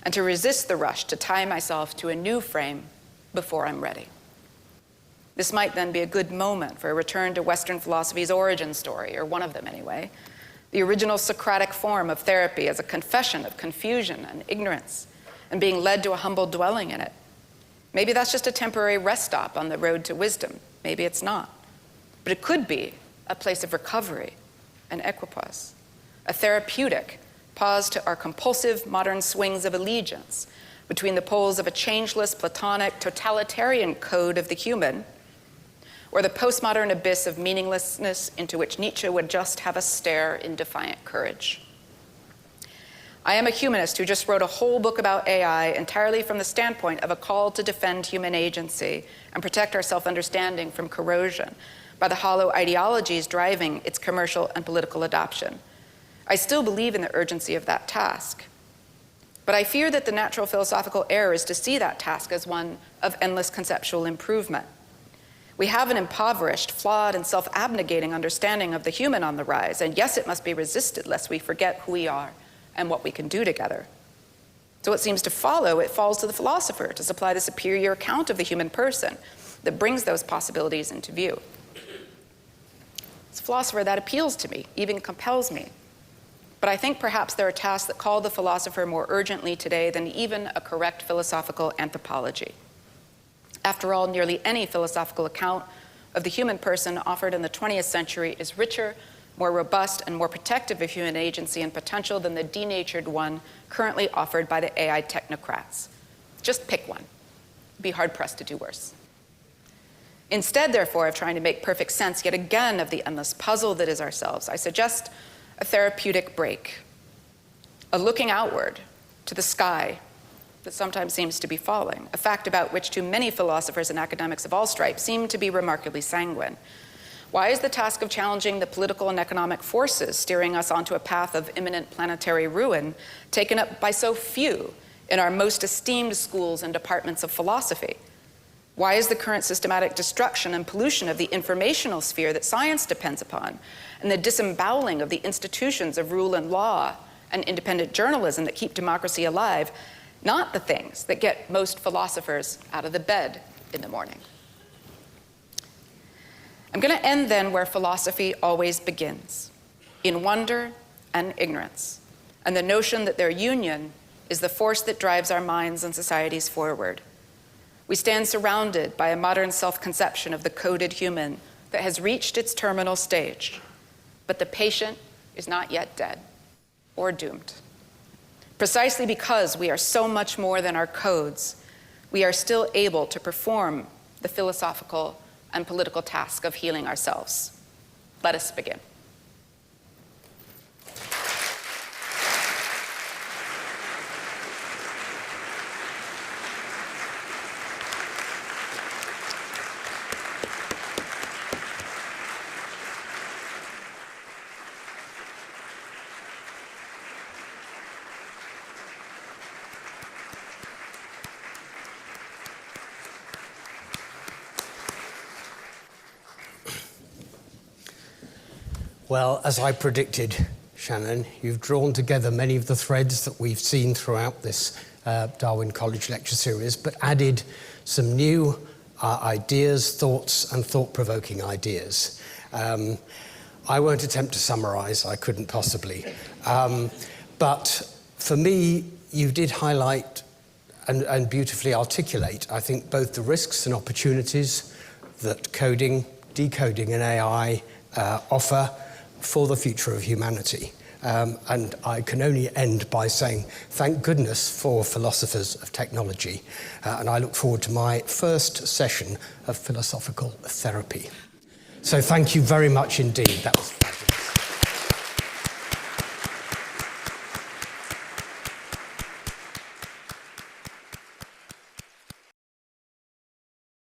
and to resist the rush to tie myself to a new frame before I'm ready. This might then be a good moment for a return to Western philosophy's origin story, or one of them anyway, the original Socratic form of therapy as a confession of confusion and ignorance, and being led to a humble dwelling in it. Maybe that's just a temporary rest stop on the road to wisdom. Maybe it's not. But it could be a place of recovery and equipoise, a therapeutic pause to our compulsive modern swings of allegiance between the poles of a changeless, platonic, totalitarian code of the human, or the postmodern abyss of meaninglessness into which Nietzsche would just have us stare in defiant courage. I am a humanist who just wrote a whole book about AI entirely from the standpoint of a call to defend human agency and protect our self-understanding from corrosion by the hollow ideologies driving its commercial and political adoption. I still believe in the urgency of that task. But I fear that the natural philosophical error is to see that task as one of endless conceptual improvement. We have an impoverished, flawed, and self-abnegating understanding of the human on the rise, and yes, it must be resisted lest we forget who we are and what we can do together. So what seems to follow, it falls to the philosopher to supply the superior account of the human person that brings those possibilities into view. As a philosopher, that appeals to me, even compels me. But I think perhaps there are tasks that call the philosopher more urgently today than even a correct philosophical anthropology. After all, nearly any philosophical account of the human person offered in the 20th century is richer, more robust, and more protective of human agency and potential than the denatured one currently offered by the AI technocrats. Just pick one. Be hard-pressed to do worse. Instead, therefore, of trying to make perfect sense yet again of the endless puzzle that is ourselves, I suggest a therapeutic break, a looking outward to the sky that sometimes seems to be falling, a fact about which too many philosophers and academics of all stripes seem to be remarkably sanguine. Why is the task of challenging the political and economic forces steering us onto a path of imminent planetary ruin taken up by so few in our most esteemed schools and departments of philosophy? Why is the current systematic destruction and pollution of the informational sphere that science depends upon, and the disemboweling of the institutions of rule and law and independent journalism that keep democracy alive, not the things that get most philosophers out of the bed in the morning? I'm going to end then where philosophy always begins, in wonder and ignorance, and the notion that their union is the force that drives our minds and societies forward. We stand surrounded by a modern self-conception of the coded human that has reached its terminal stage, but the patient is not yet dead or doomed. Precisely because we are so much more than our codes, we are still able to perform the philosophical and political task of healing ourselves. Let us begin. Well, as I predicted, Shannon, you've drawn together many of the threads that we've seen throughout this Darwin College lecture series, but added some new ideas, thoughts, and thought-provoking ideas. I won't attempt to summarize, I couldn't possibly. But for me, you did highlight and beautifully articulate, I think, both the risks and opportunities that coding, decoding, and AI offer for the future of humanity. And I can only end by saying thank goodness for philosophers of technology. And I look forward to my first session of philosophical therapy. So thank you very much indeed. That was